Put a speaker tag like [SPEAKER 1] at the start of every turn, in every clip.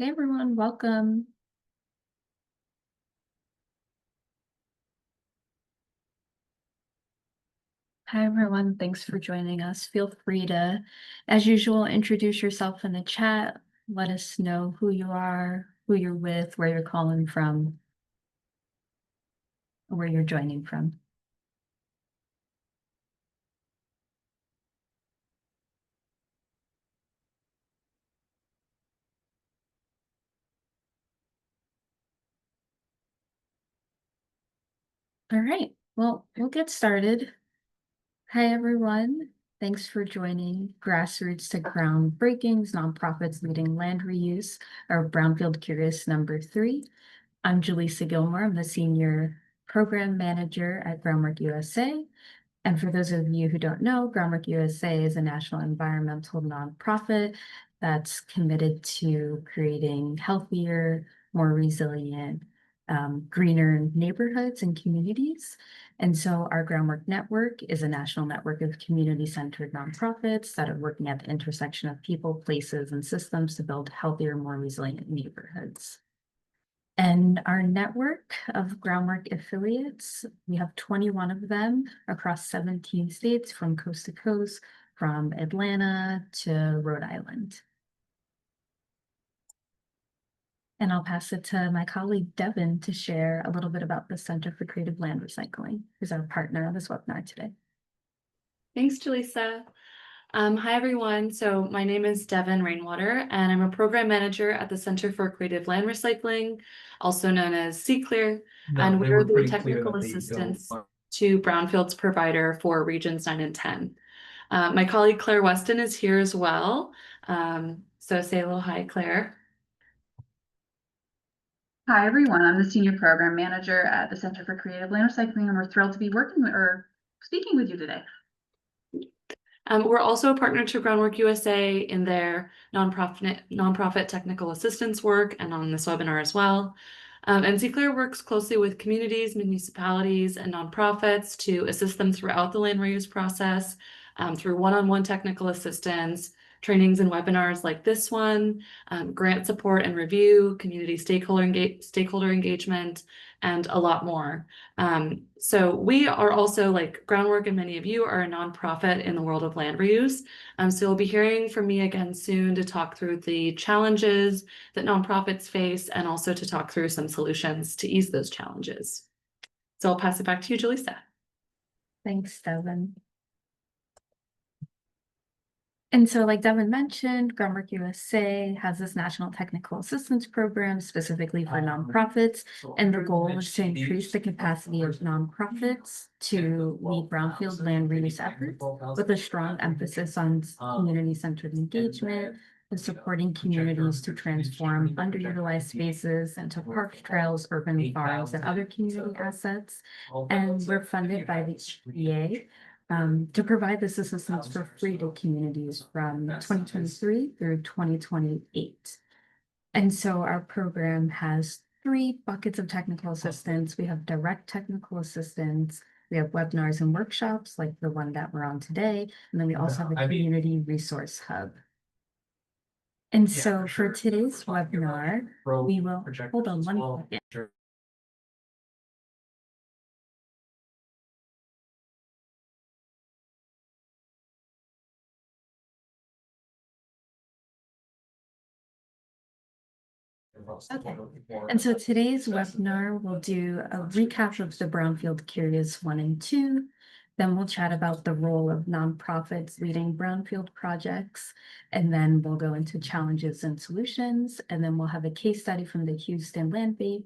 [SPEAKER 1] Hey everyone, welcome. Hi everyone, thanks for joining us. Feel free to, as usual, introduce yourself in the chat. Let us know who you are, who you're with, where you're calling from, or where you're joining from. All right, well, we'll get started. Hi everyone, thanks for joining Grassroots to Groundbreakings, Nonprofits Leading Land Reuse, or Brownfield Curious number 3. I'm Jaleesa Gilmore. I'm the Senior Program Manager at Groundwork USA. And for those of you who don't know, Groundwork USA is a national environmental nonprofit that's committed to creating healthier, more resilient, greener neighborhoods and communities. And so our Groundwork Network is a national network of community-centered nonprofits that are working at the intersection of people, places, and systems to build healthier, more resilient neighborhoods. And our network of Groundwork affiliates, we have 21 of them across 17 states from coast to coast, from Atlanta to Rhode Island. And I'll pass it to my colleague Devin to share a little bit about the Center for Creative Land Recycling, who's our partner on this webinar today.
[SPEAKER 2] Thanks, Jaleesa. Hi, everyone. So my name is Devin Rainwater, and I'm a program manager at the Center for Creative Land Recycling, also known as CCLEAR, and we're the technical assistance to Brownfield's provider for Regions 9 and 10. My colleague Claire Weston is here as well. So say hello, hi, Claire.
[SPEAKER 3] Hi, everyone. I'm the Senior Program Manager at the Center for Creative Land Recycling, and we're thrilled to be speaking with you today.
[SPEAKER 2] We're also a partner to Groundwork USA in their nonprofit technical assistance work and on this webinar as well. And CCLEAR works closely with communities, municipalities, and nonprofits to assist them throughout the land reuse process through one-on-one technical assistance, trainings and webinars like this one, grant support and review, community stakeholder engagement, and a lot more. So we are also, like Groundwork and many of you, are a nonprofit in the world of land reuse. So you'll be hearing from me again soon to talk through the challenges that nonprofits face and also to talk through some solutions to ease those challenges. So I'll pass it back to you, Jaleesa.
[SPEAKER 1] Thanks, Devin. And so like Devin mentioned, Groundwork USA has this national technical assistance program specifically for nonprofits. And the goal is to increase the capacity of nonprofits to lead brownfield land reuse efforts with a strong emphasis on community-centered engagement and supporting communities to transform underutilized spaces into parks, trails, urban farms, and other community assets. And we're funded by the EPA. To provide this assistance for free to communities from 2023 through 2028. And so our program has 3 buckets of technical assistance. We have direct technical assistance, we have webinars and workshops like the one that we're on today, and then we also have a community resource hub. And so for today's webinar, we will, hold on one second. Okay, and so today's webinar will do a recap of the Brownfield Curious 1 and 2. Then we'll chat about the role of nonprofits leading brownfield projects. And then we'll go into challenges and solutions. And then we'll have a case study from the Houston Land Bank.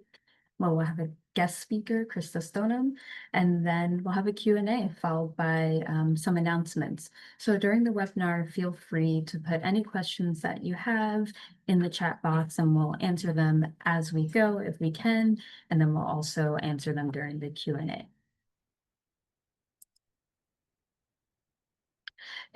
[SPEAKER 1] Well, we'll have a guest speaker, Krista Stoneham, and then we'll have a Q&A followed by some announcements. So during the webinar, feel free to put any questions that you have in the chat box and we'll answer them as we go if we can, and then we'll also answer them during the Q&A.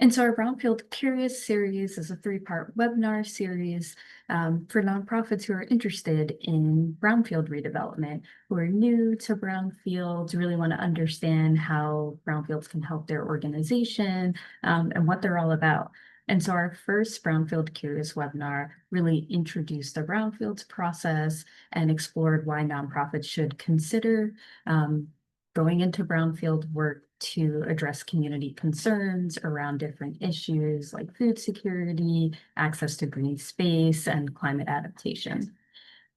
[SPEAKER 1] And so our Brownfield Curious series is a 3-part webinar series for nonprofits who are interested in brownfield redevelopment, who are new to brownfields, really want to understand how brownfields can help their organization and what they're all about. And so our first Brownfield Curious webinar really introduced the Brownfields process and explored why nonprofits should consider going into brownfield work to address community concerns around different issues like food security, access to green space, and climate adaptation.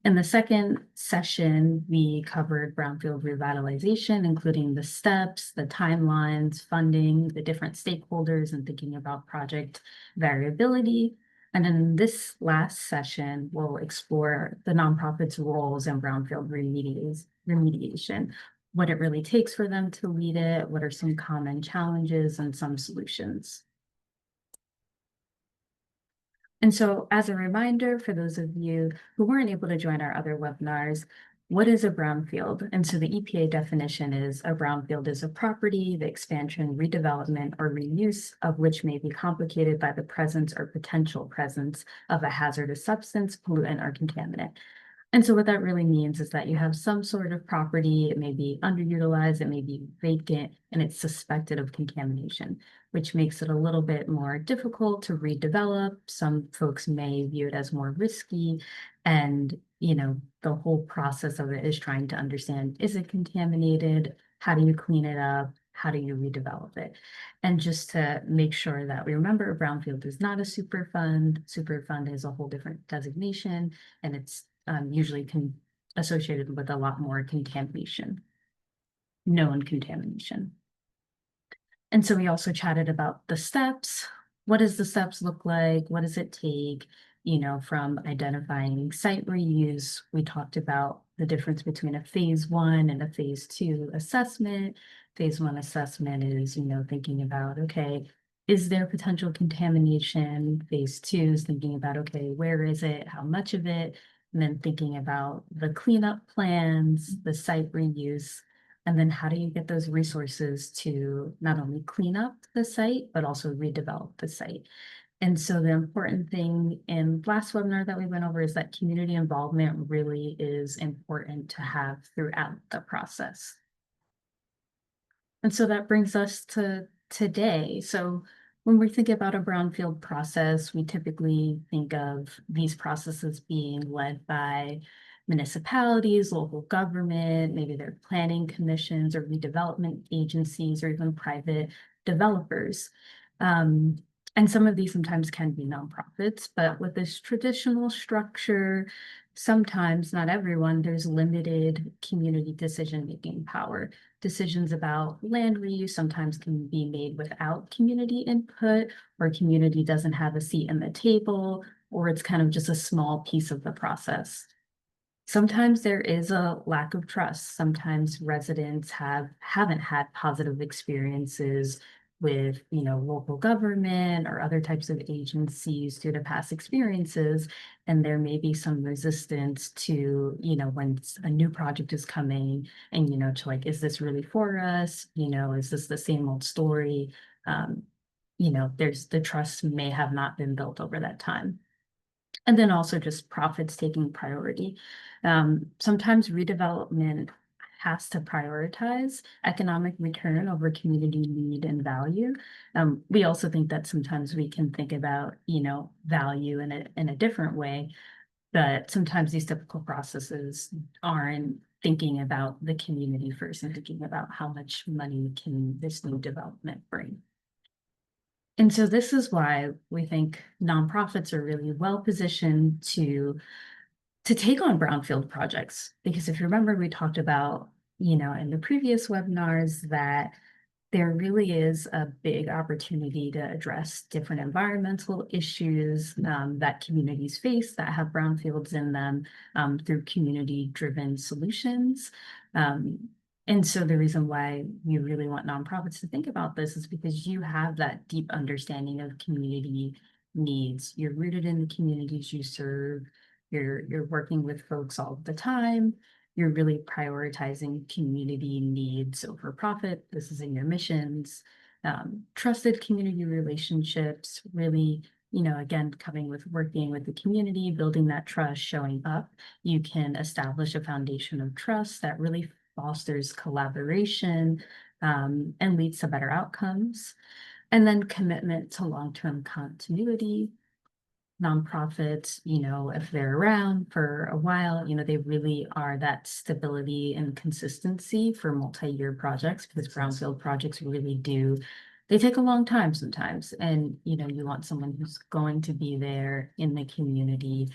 [SPEAKER 1] In the second session, we covered brownfield revitalization, including the steps, the timelines, funding, the different stakeholders, and thinking about project variability. And in this last session, we'll explore the nonprofit's roles in brownfield remediation, what it really takes for them to lead it, what are some common challenges and some solutions. And so as a reminder, for those of you who weren't able to join our other webinars, what is a brownfield? And so the EPA definition is a brownfield is a property, the expansion, redevelopment, or reuse of which may be complicated by the presence or potential presence of a hazardous substance, pollutant, or contaminant. And so what that really means is that you have some sort of property, it may be underutilized, it may be vacant, and it's suspected of contamination, which makes it a little bit more difficult to redevelop. Some folks may view it as more risky. And, the whole process of it is trying to understand, is it contaminated? How do you clean it up? How do you redevelop it? And just to make sure that we remember, a brownfield is not a super fund. Super fund is a whole different designation, and it's usually associated with a lot more contamination, known contamination. And so we also chatted about the steps. What does the steps look like? What does it take? From identifying site reuse, we talked about the difference between a phase 1 and a phase 2 assessment. Phase 1 assessment is, thinking about, okay, is there potential contamination? Phase 2 is thinking about, okay, where is it? How much of it? And then thinking about the cleanup plans, the site reuse, and then how do you get those resources to not only clean up the site, but also redevelop the site? And so the important thing in last webinar that we went over is that community involvement really is important to have throughout the process. And so that brings us to today. So when we think about a brownfield process, we typically think of these processes being led by municipalities, local government, maybe their planning commissions or redevelopment agencies, or even private developers. And some of these sometimes can be nonprofits, but with this traditional structure, sometimes, not everyone, there's limited community decision-making power. Decisions about land reuse sometimes can be made without community input, or community doesn't have a seat in the table, or it's kind of just a small piece of the process. Sometimes there is a lack of trust. Sometimes residents haven't had positive experiences with, local government or other types of agencies due to past experiences. And there may be some resistance to, when a new project is coming and, to like, is this really for us? Is this the same old story? There's the trust may have not been built over that time. And then also just profits taking priority. Sometimes redevelopment has to prioritize economic return over community need and value. We also think that sometimes we can think about, value in a different way, but sometimes these typical processes aren't thinking about the community first and thinking about how much money can this new development bring. And so this is why we think nonprofits are really well positioned to take on brownfield projects. Because if you remember, we talked about, in the previous webinars that there really is a big opportunity to address different environmental issues that communities face that have brownfields in them through community-driven solutions. And so the reason why we really want nonprofits to think about this is because you have that deep understanding of community needs. You're rooted in the communities you serve. You're working with folks all the time. You're really prioritizing community needs over profit. This is in your missions. Trusted community relationships, really, again, coming with working with the community, building that trust, showing up. You can establish a foundation of trust that really fosters collaboration and leads to better outcomes. And then commitment to long-term continuity. Nonprofits, if they're around for a while, they really are that stability and consistency for multi-year projects, because brownfield projects really do, they take a long time sometimes. And, you want someone who's going to be there in the community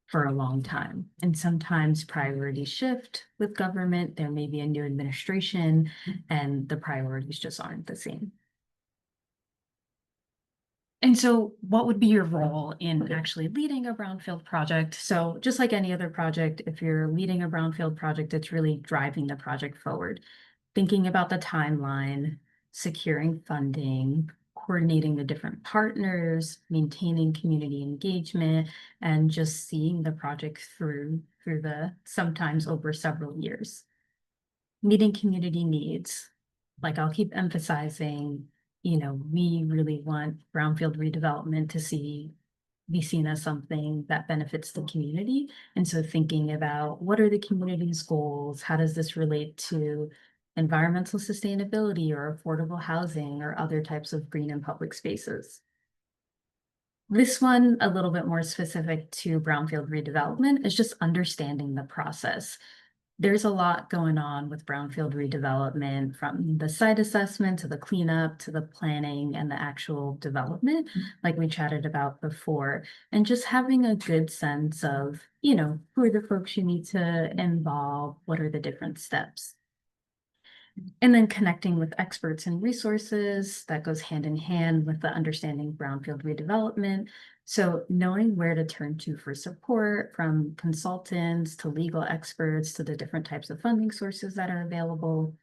[SPEAKER 1] for a long time. And sometimes priorities shift with government. There may be a new administration and the priorities just aren't the same. And so what would be your role in actually leading a brownfield project? So just like any other project, if you're leading a brownfield project, it's really driving the project forward, thinking about the timeline, securing funding, coordinating the different partners, maintaining community engagement, and just seeing the project through the sometimes over several years. Meeting community needs. Like I'll keep emphasizing, we really want brownfield redevelopment to be seen as something that benefits the community. And so thinking about what are the community's goals? How does this relate to environmental sustainability or affordable housing or other types of green and public spaces? This one, a little bit more specific to brownfield redevelopment, is just understanding the process. There's a lot going on with brownfield redevelopment, from the site assessment to the cleanup to the planning and the actual development, like we chatted about before, and just having a good sense of, who are the folks you need to involve, what are the different steps. And then connecting with experts and resources, that goes hand in hand with the understanding brownfield redevelopment. So knowing where to turn to for support, from consultants to legal experts to the different types of funding sources that are available,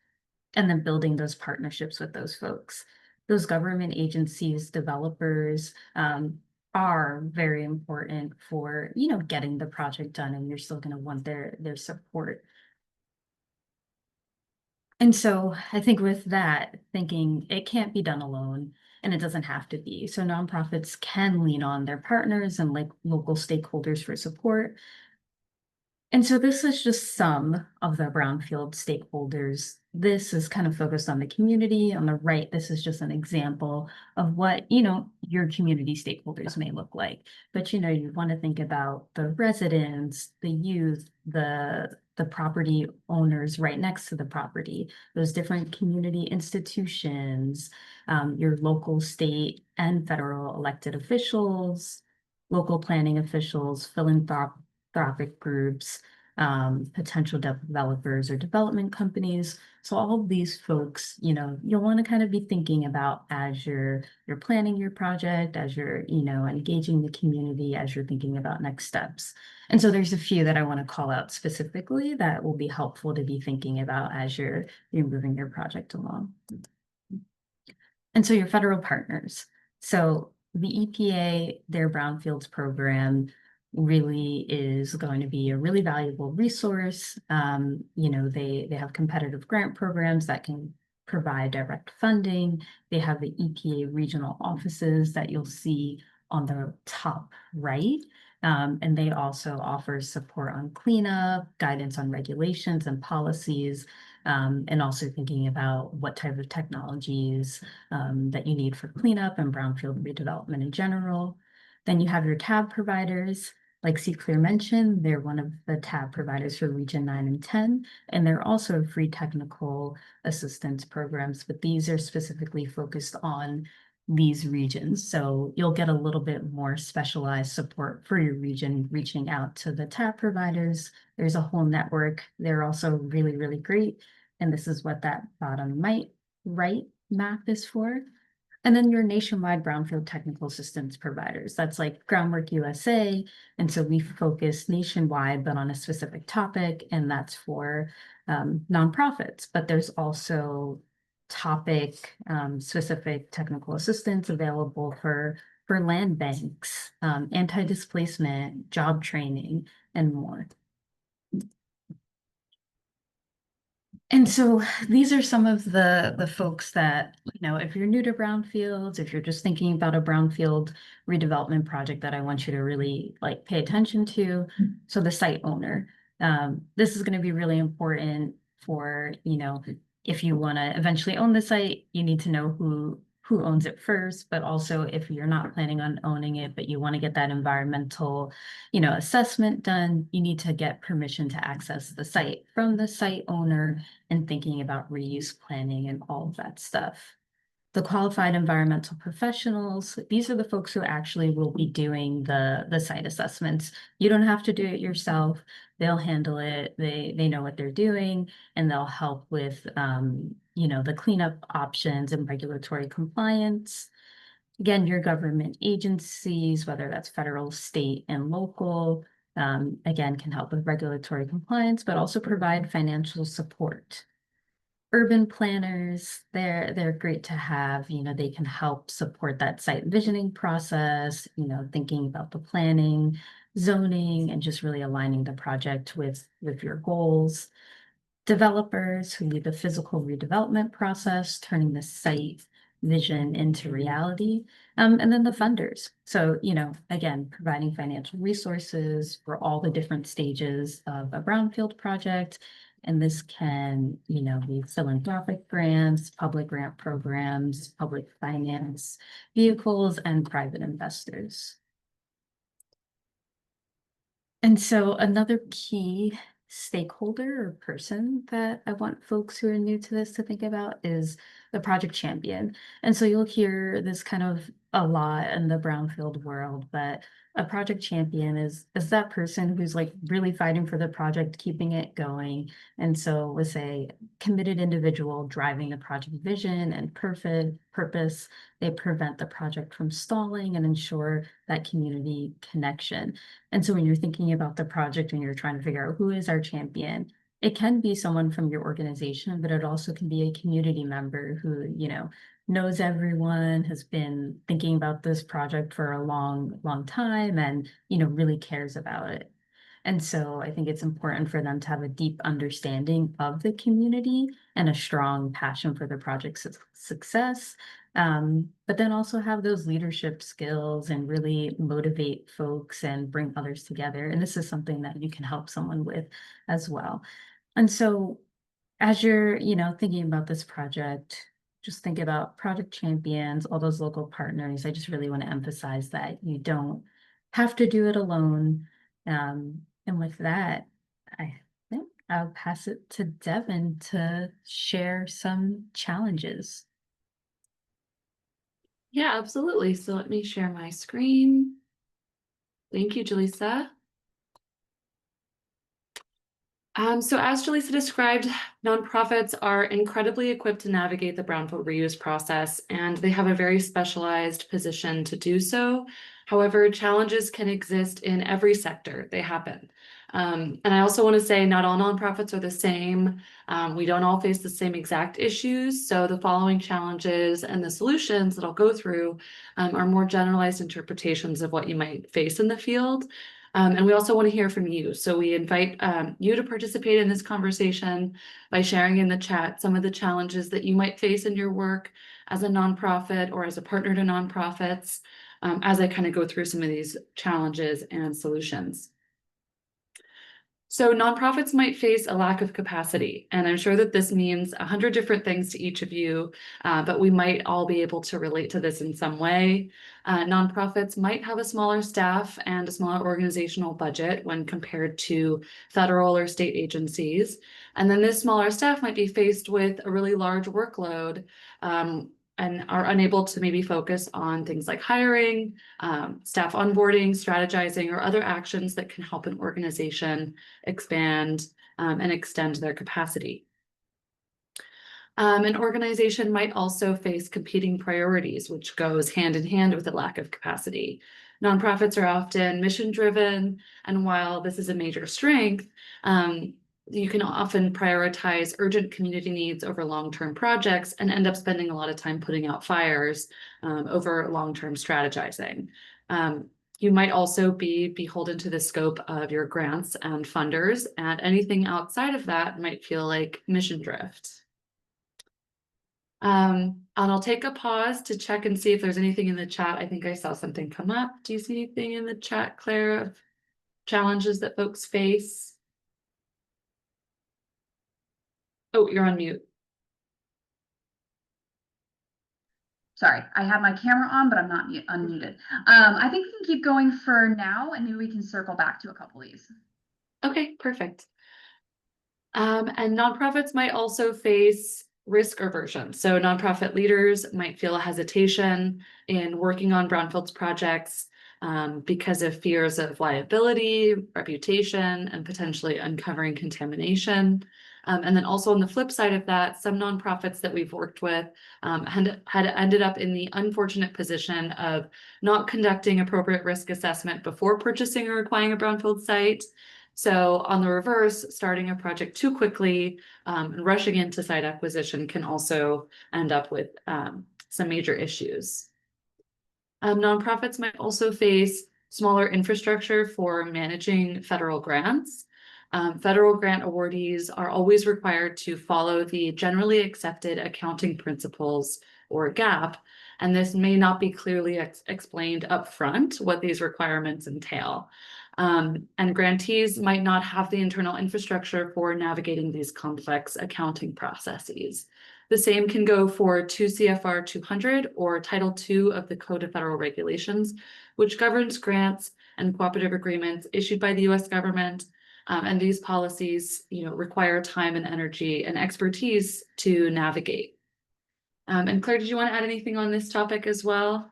[SPEAKER 1] and then building those partnerships with those folks. Those government agencies, developers, are very important for, getting the project done, and you're still going to want their support. And so I think with that, thinking it can't be done alone, and it doesn't have to be. So nonprofits can lean on their partners and like local stakeholders for support. And so this is just some of the brownfield stakeholders. This is kind of focused on the community. On the right, this is just an example of what, your community stakeholders may look like. But, you want to think about the residents, the youth, the property owners right next to the property, those different community institutions, your local, state, and federal elected officials, local planning officials, philanthropic groups, potential developers or development companies. So all of these folks, you'll want to kind of be thinking about as you're planning your project, as you're, engaging the community, as you're thinking about next steps. And so there's a few that I want to call out specifically that will be helpful to be thinking about as you're moving your project along. And so your federal partners. So the EPA, their brownfields program really is going to be a really valuable resource. They have competitive grant programs that can provide direct funding. They have the EPA regional offices that you'll see on the top right. And they also offer support on cleanup, guidance on regulations and policies, and also thinking about what type of technologies that you need for cleanup and brownfield redevelopment in general. Then you have your TAB providers. Like C-Clear mentioned, they're one of the TAB providers for Region 9 and 10, and they're also free technical assistance programs, but these are specifically focused on these regions. So you'll get a little bit more specialized support for your region, reaching out to the TAB providers. There's a whole network. They're also really, really great. And this is what that bottom right map is for. And then your nationwide brownfield technical assistance providers. That's like Groundwork USA. And so we focus nationwide, but on a specific topic, and that's for nonprofits. But there's also topic specific technical assistance available for land banks, anti-displacement, job training, and more. And so these are some of the folks that, if you're new to brownfields, if you're just thinking about a brownfield redevelopment project, that I want you to really like pay attention to. So the site owner, this is going to be really important for, if you want to eventually own the site, you need to know who who owns it first, but also if you're not planning on owning it, but you want to get that environmental, assessment done, you need to get permission to access the site from the site owner and thinking about reuse planning and all of that stuff. The qualified environmental professionals, these are the folks who actually will be doing the site assessments. You don't have to do it yourself. They'll handle it. They know what they're doing, and they'll help with the cleanup options and regulatory compliance. Again, your government agencies, whether that's federal, state, and local, again, can help with regulatory compliance, but also provide financial support. Urban planners, they're great to have. They can help support that site visioning process, thinking about the planning, zoning, and just really aligning the project with your goals. Developers who lead the physical redevelopment process, turning the site vision into reality. And then the funders. So, again, providing financial resources for all the different stages of a brownfield project. And this can, be philanthropic grants, public grant programs, public finance vehicles, and private investors. And so another key stakeholder or person that I want folks who are new to this to think about is the project champion. And so you'll hear this kind of a lot in the brownfield world, but a project champion is that person who's like really fighting for the project, keeping it going. And so with a committed individual driving the project vision and purpose, they prevent the project from stalling and ensure that community connection. And so when you're thinking about the project and you're trying to figure out who is our champion, it can be someone from your organization, but it also can be a community member who, knows everyone, has been thinking about this project for a long, long time and, really cares about it. And so I think it's important for them to have a deep understanding of the community and a strong passion for the project's success. But then also have those leadership skills and really motivate folks and bring others together. And this is something that you can help someone with as well. And so as you're, thinking about this project, just think about project champions, all those local partners. I just really want to emphasize that you don't have to do it alone. And with that, I think I'll pass it to Devin to share some challenges.
[SPEAKER 2] Yeah, absolutely. So let me share my screen. Thank you, Jaleesa. So as Jaleesa described, nonprofits are incredibly equipped to navigate the brownfield reuse process, and they have a very specialized position to do so. However, challenges can exist in every sector. They happen. And I also want to say not all nonprofits are the same. We don't all face the same exact issues. So the following challenges and the solutions that I'll go through are more generalized interpretations of what you might face in the field. And we also want to hear from you. So we invite you to participate in this conversation by sharing in the chat some of the challenges that you might face in your work as a nonprofit or as a partner to nonprofits, as I kind of go through some of these challenges and solutions. So nonprofits might face a lack of capacity, and I'm sure that this means 100 different things to each of you, but we might all be able to relate to this in some way. Nonprofits might have a smaller staff and a smaller organizational budget when compared to federal or state agencies. And then this smaller staff might be faced with a really large workload, and are unable to maybe focus on things like hiring, staff onboarding, strategizing, or other actions that can help an organization expand and extend their capacity. An organization might also face competing priorities, which goes hand in hand with a lack of capacity. Nonprofits are often mission-driven, and while this is a major strength, you can often prioritize urgent community needs over long-term projects and end up spending a lot of time putting out fires over long-term strategizing. You might also be beholden to the scope of your grants and funders, and anything outside of that might feel like mission drift. And I'll take a pause to check and see if there's anything in the chat. I think I saw something come up. Do you see anything in the chat, Claire, of challenges that folks face? Oh, you're on mute.
[SPEAKER 3] Sorry, I have my camera on, but I'm not unmuted. I think we can keep going for now, and maybe we can circle back to a couple of these.
[SPEAKER 2] Okay, perfect. And nonprofits might also face risk aversion. So nonprofit leaders might feel a hesitation in working on brownfields projects because of fears of liability, reputation, and potentially uncovering contamination. And then also on the flip side of that, some nonprofits that we've worked with had ended up in the unfortunate position of not conducting appropriate risk assessment before purchasing or acquiring a brownfield site. So on the reverse, starting a project too quickly and rushing into site acquisition can also end up with some major issues. Nonprofits might also face smaller infrastructure for managing federal grants. Federal grant awardees are always required to follow the generally accepted accounting principles, or GAAP, and this may not be clearly explained upfront what these requirements entail. And grantees might not have the internal infrastructure for navigating these complex accounting processes. The same can go for 2 CFR 200 or Title II of the Code of Federal Regulations, which governs grants and cooperative agreements issued by the US government. And these policies, require time and energy and expertise to navigate. And Claire, did you want to add anything on this topic as well?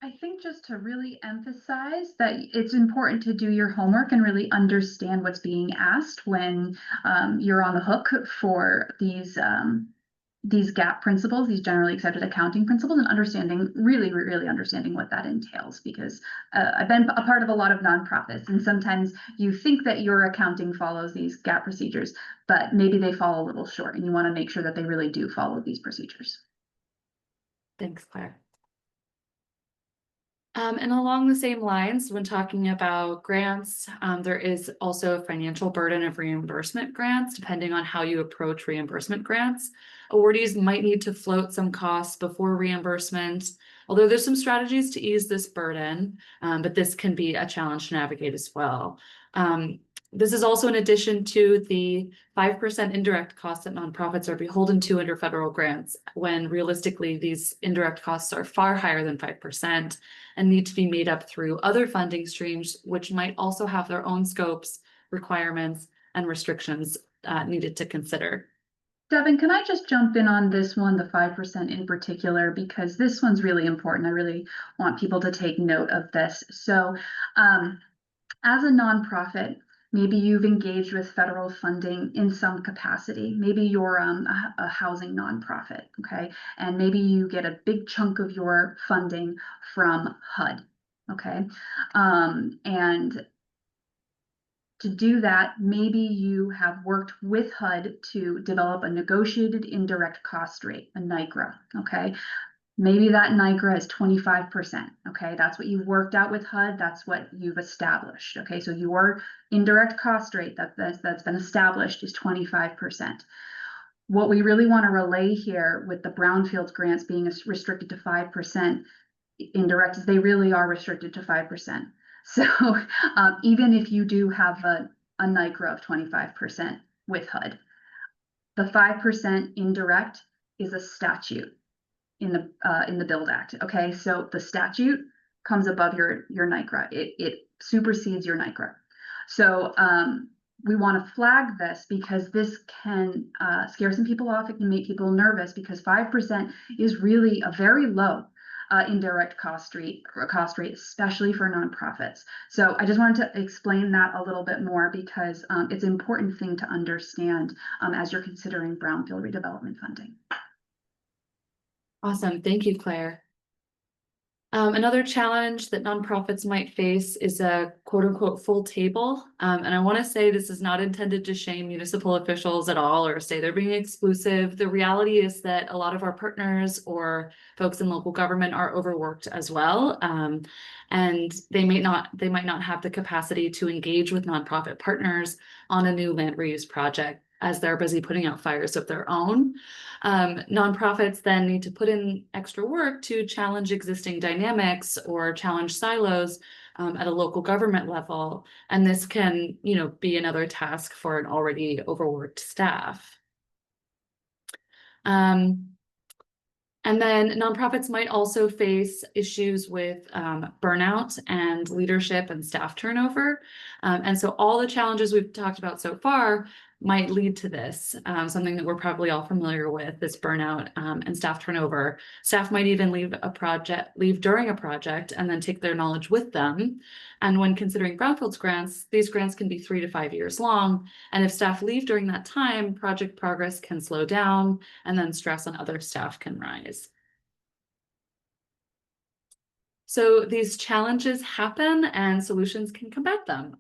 [SPEAKER 3] I think just to really emphasize that it's important to do your homework and really understand what's being asked when you're on the hook for these GAAP principles, these generally accepted accounting principles, and understanding, really understanding what that entails. Because I've been a part of a lot of nonprofits, and sometimes you think that your accounting follows these GAAP procedures, but maybe they fall a little short, and you want to make sure that they really do follow these procedures.
[SPEAKER 2] Thanks, Claire. And along the same lines, when talking about grants, there is also a financial burden of reimbursement grants, depending on how you approach reimbursement grants. Awardees might need to float some costs before reimbursement, although there's some strategies to ease this burden, but this can be a challenge to navigate as well. This is also in addition to the 5% indirect costs that nonprofits are beholden to under federal grants, when realistically these indirect costs are far higher than 5% and need to be made up through other funding streams, which might also have their own scopes, requirements, and restrictions needed to consider.
[SPEAKER 3] Devin, can I just jump in on this one, the 5% in particular, because this one's really important. I really want people to take note of this. So as a nonprofit, maybe you've engaged with federal funding in some capacity. Maybe you're a housing nonprofit, okay? And maybe you get a big chunk of your funding from HUD, okay? And to do that, maybe you have worked with HUD to develop a negotiated indirect cost rate, a NICRA, okay? Maybe that NICRA is 25%, okay? That's what you've worked out with HUD, that's what you've established, okay? So your indirect cost rate that's been established is 25%. What we really want to relay here with the Brownfield grants being restricted to 5% indirect is they really are restricted to 5%. So even if you do have a NICRA of 25% with HUD, the 5% indirect is a statute in the Build Act. Okay, so the statute comes above your NICRA. It supersedes your NICRA. So we want to flag this because this can scare some people off. It can make people nervous because 5% is really a very low indirect cost rate, especially for nonprofits. So I just wanted to explain that a little bit more because it's an important thing to understand as you're considering brownfield redevelopment funding.
[SPEAKER 2] Awesome. Thank you, Claire. Another challenge that nonprofits might face is a quote unquote full table. And I want to say this is not intended to shame municipal officials at all or say they're being exclusive. The reality is that a lot of our partners or folks in local government are overworked as well. And they might not have the capacity to engage with nonprofit partners on a new land reuse project as they're busy putting out fires of their own. Nonprofits then need to put in extra work to challenge existing dynamics or challenge silos at a local government level. And this can, be another task for an already overworked staff. And then nonprofits might also face issues with burnout and leadership and staff turnover. And so all the challenges we've talked about so far might lead to this, something that we're probably all familiar with, this burnout and staff turnover. Staff might even leave during a project and then take their knowledge with them. And when considering Brownfields grants, these grants can be 3 to 5 years long. And if staff leave during that time, project progress can slow down, and then stress on other staff can rise. So these challenges happen and solutions can combat them.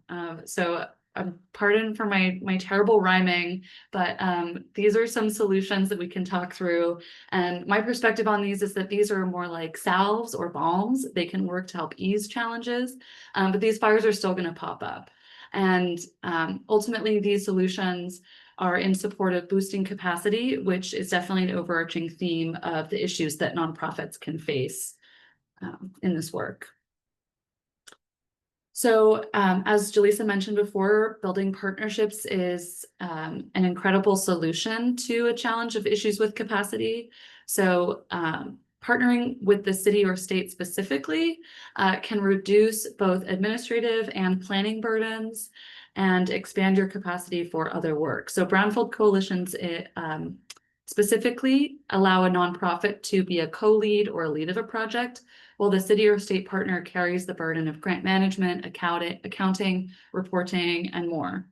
[SPEAKER 2] Pardon for my terrible rhyming, but these are some solutions that we can talk through. And my perspective on these is that these are more like salves or balms. They can work to help ease challenges, but these fires are still going to pop up. And ultimately, these solutions are in support of boosting capacity, which is definitely an overarching theme of the issues that nonprofits can face in this work. So as Jaleesa mentioned before, building partnerships is an incredible solution to a challenge of issues with capacity. So partnering with the city or state specifically can reduce both administrative and planning burdens and expand your capacity for other work. So Brownfield coalitions specifically allow a nonprofit to be a co-lead or a lead of a project, while the city or state partner carries the burden of grant management, accounting, reporting, and more.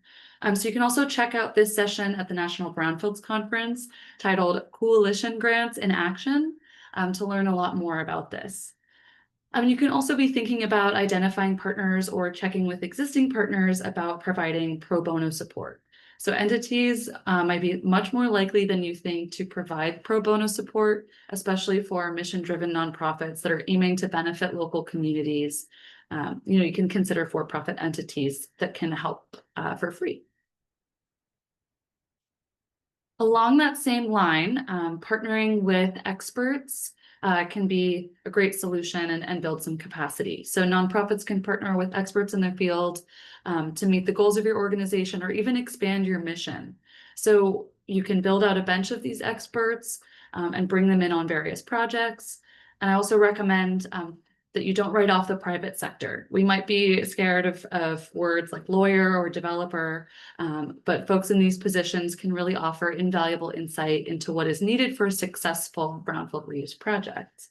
[SPEAKER 2] So you can also check out this session at the National Brownfields Conference titled Coalition Grants in Action to learn a lot more about this. You can also be thinking about identifying partners or checking with existing partners about providing pro bono support. So entities might be much more likely than you think to provide pro bono support, especially for mission-driven nonprofits that are aiming to benefit local communities. You can consider for-profit entities that can help for free. Along that same line, partnering with experts can be a great solution and build some capacity. So nonprofits can partner with experts in their field to meet the goals of your organization or even expand your mission. So you can build out a bench of these experts and bring them in on various projects. And I also recommend that you don't write off the private sector. We might be scared of words like lawyer or developer, but folks in these positions can really offer invaluable insight into what is needed for a successful brownfield reuse project.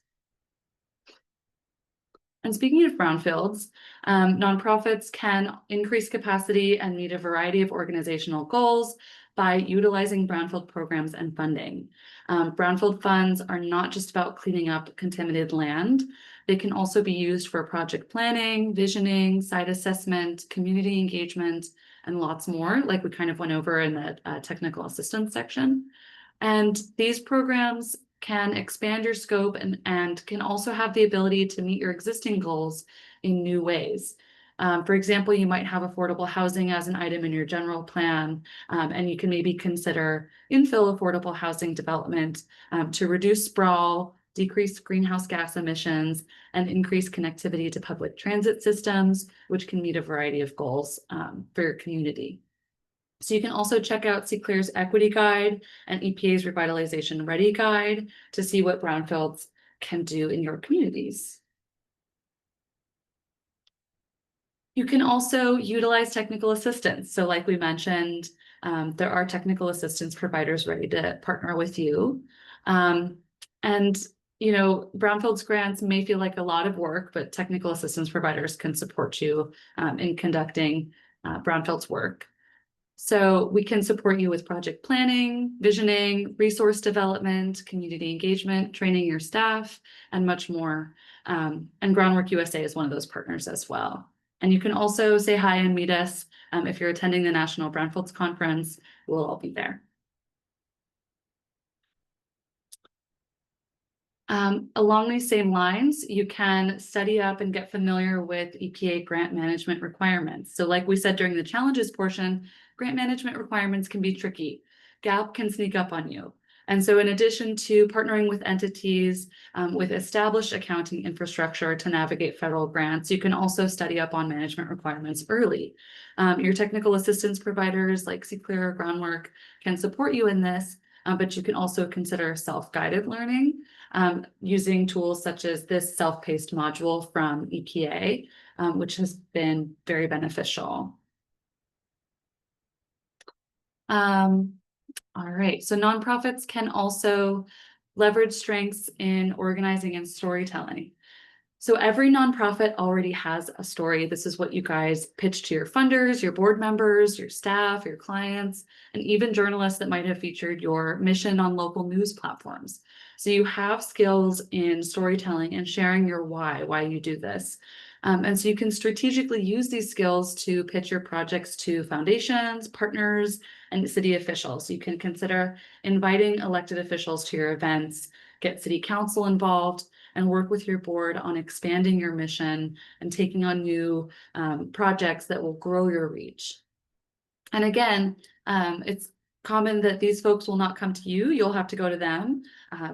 [SPEAKER 2] And speaking of brownfields, nonprofits can increase capacity and meet a variety of organizational goals by utilizing brownfield programs and funding. Brownfield funds are not just about cleaning up contaminated land. They can also be used for project planning, visioning, site assessment, community engagement, and lots more, like we kind of went over in the technical assistance section. And these programs can expand your scope and can also have the ability to meet your existing goals in new ways. For example, you might have affordable housing as an item in your general plan, and you can maybe consider infill affordable housing development to reduce sprawl, decrease greenhouse gas emissions, and increase connectivity to public transit systems, which can meet a variety of goals for your community. So you can also check out CCLEAR's Equity Guide and EPA's Revitalization Ready Guide to see what brownfields can do in your communities. You can also utilize technical assistance. So like we mentioned, there are technical assistance providers ready to partner with you. Brownfields grants may feel like a lot of work, but technical assistance providers can support you in conducting brownfields work. So we can support you with project planning, visioning, resource development, community engagement, training your staff, and much more. And Groundwork USA is one of those partners as well. And you can also say hi and meet us if you're attending the National Brownfields Conference. We'll all be there. Along these same lines, you can study up and get familiar with EPA grant management requirements. So like we said during the challenges portion, grant management requirements can be tricky. Gap can sneak up on you. And so in addition to partnering with entities with established accounting infrastructure to navigate federal grants, you can also study up on management requirements early. Your technical assistance providers like CCLEAR or Groundwork can support you in this, but you can also consider self-guided learning. using tools such as this self-paced module from EPA, which has been very beneficial. All right, so nonprofits can also leverage strengths in organizing and storytelling. So every nonprofit already has a story. This is what you guys pitch to your funders, your board members, your staff, your clients, and even journalists that might have featured your mission on local news platforms. So you have skills in storytelling and sharing your why you do this. And so you can strategically use these skills to pitch your projects to foundations, partners, and city officials. You can consider inviting elected officials to your events, get city council involved, and work with your board on expanding your mission and taking on new projects that will grow your reach. And again, it's common that these folks will not come to you, you'll have to go to them.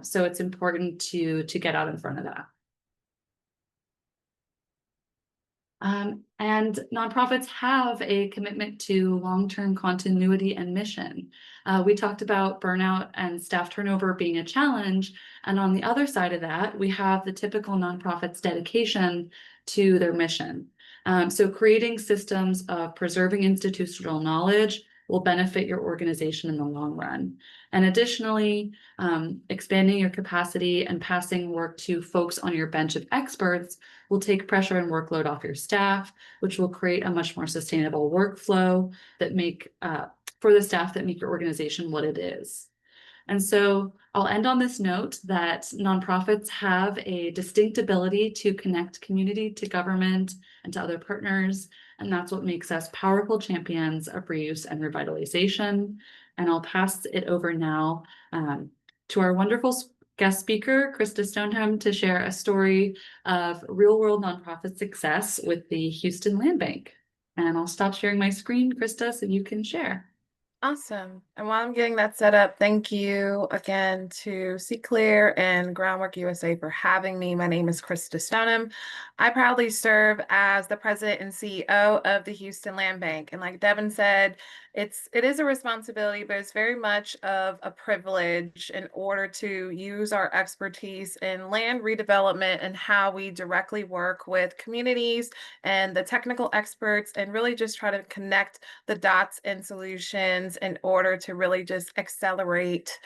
[SPEAKER 2] So it's important to get out in front of that. And nonprofits have a commitment to long-term continuity and mission. We talked about burnout and staff turnover being a challenge. And on the other side of that, we have the typical nonprofit's dedication to their mission. So creating systems of preserving institutional knowledge will benefit your organization in the long run. And additionally, expanding your capacity and passing work to folks on your bench of experts will take pressure and workload off your staff, which will create a much more sustainable workflow that for the staff that make your organization what it is. And so I'll end on this note that nonprofits have a distinct ability to connect community to government and to other partners. And that's what makes us powerful champions of reuse and revitalization. And I'll pass it over now to our wonderful guest speaker, Krista Stoneham, to share a story of real-world nonprofit success with the Houston Land Bank. And I'll stop sharing my screen, Krista, so you can share.
[SPEAKER 4] Awesome. And while I'm getting that set up, thank you again to C Clear and Groundwork USA for having me. My name is Krista Stoneham. I proudly serve as the president and CEO of the Houston Land Bank. And like Devin said, it is a responsibility, but it's very much of a privilege in order to use our expertise in land redevelopment and how we directly work with communities and the technical experts and really just try to connect the dots and solutions in order to really just accelerate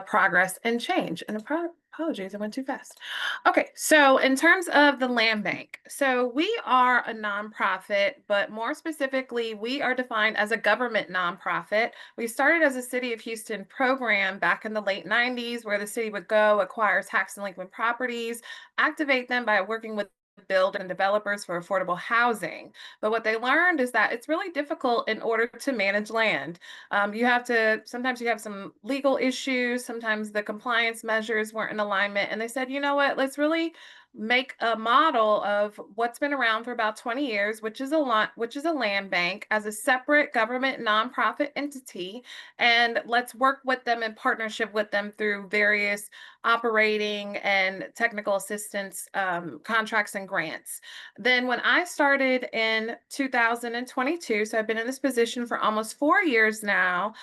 [SPEAKER 4] progress and change. And apologies, I went too fast. Okay, so in terms of the land bank, so we are a nonprofit, but more specifically, we are defined as a government nonprofit. We started as a City of Houston program back in the late 90s, where the city would go acquire tax delinquent properties, activate them by working with build and developers for affordable housing. But what they learned is that it's really difficult in order to manage land. Sometimes you have some legal issues, sometimes the compliance measures weren't in alignment. And they said, you know what, let's really make a model of what's been around for about 20 years, which is a land bank as a separate government nonprofit entity. And let's work with them in partnership with them through various operating and technical assistance contracts and grants. Then when I started in 2022, so I've been in this position for almost 4 years now,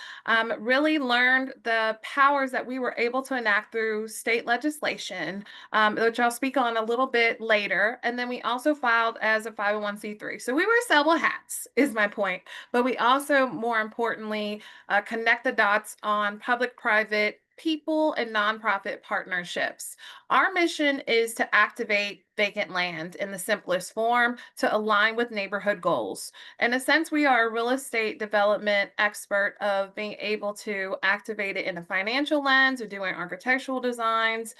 [SPEAKER 4] really learned the powers that we were able to enact through state legislation, which I'll speak on a little bit later. And then we also filed as a 501c3. So we wear several hats, is my point. But we also, more importantly, connect the dots on public-private people and nonprofit partnerships. Our mission is to activate vacant land in the simplest form to align with neighborhood goals. In a sense, we are a real estate development expert of being able to activate it in a financial lens or doing architectural designs.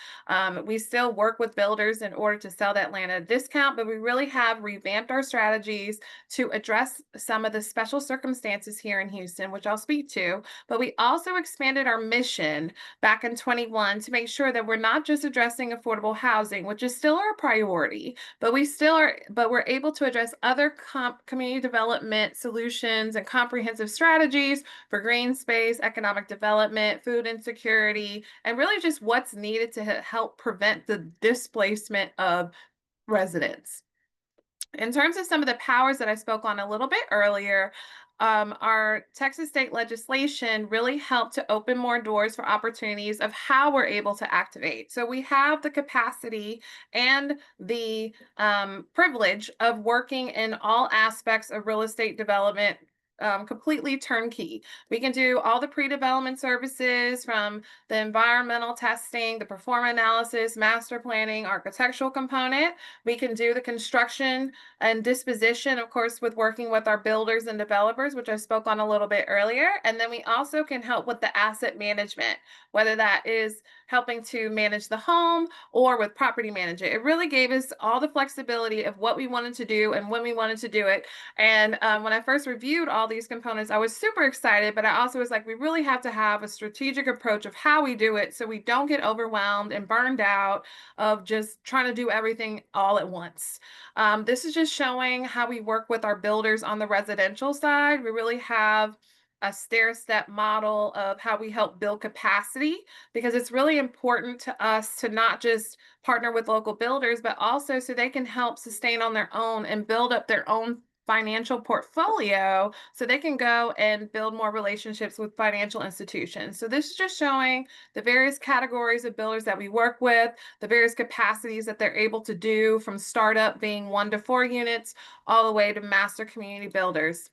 [SPEAKER 4] We still work with builders in order to sell that land at a discount, but we really have revamped our strategies to address some of the special circumstances here in Houston, which I'll speak to. But we also expanded our mission back in 21 to make sure that we're not just addressing affordable housing, which is still our priority, but we're able to address other community development solutions and comprehensive strategies for green space, economic development, food insecurity, and really just what's needed to help prevent the displacement of residents. In terms of some of the powers that I spoke on a little bit earlier, our Texas state legislation really helped to open more doors for opportunities of how we're able to activate. So we have the capacity and the privilege of working in all aspects of real estate development, completely turnkey. We can do all the pre-development services, from the environmental testing, the performance analysis, master planning, architectural component. We can do the construction and disposition, of course, with working with our builders and developers, which I spoke on a little bit earlier. And then we also can help with the asset management, whether that is helping to manage the home or with property management. It really gave us all the flexibility of what we wanted to do and when we wanted to do it. And when I first reviewed all these components, I was super excited, but I also was like, we really have to have a strategic approach of how we do it so we don't get overwhelmed and burned out of just trying to do everything all at once. This is just showing how we work with our builders on the residential side. We really have a stair-step model of how we help build capacity, because it's really important to us to not just partner with local builders, but also so they can help sustain on their own and build up their own financial portfolio so they can go and build more relationships with financial institutions. So this is just showing the various categories of builders that we work with, the various capacities that they're able to do, from startup being 1 to 4 units all the way to master community builders.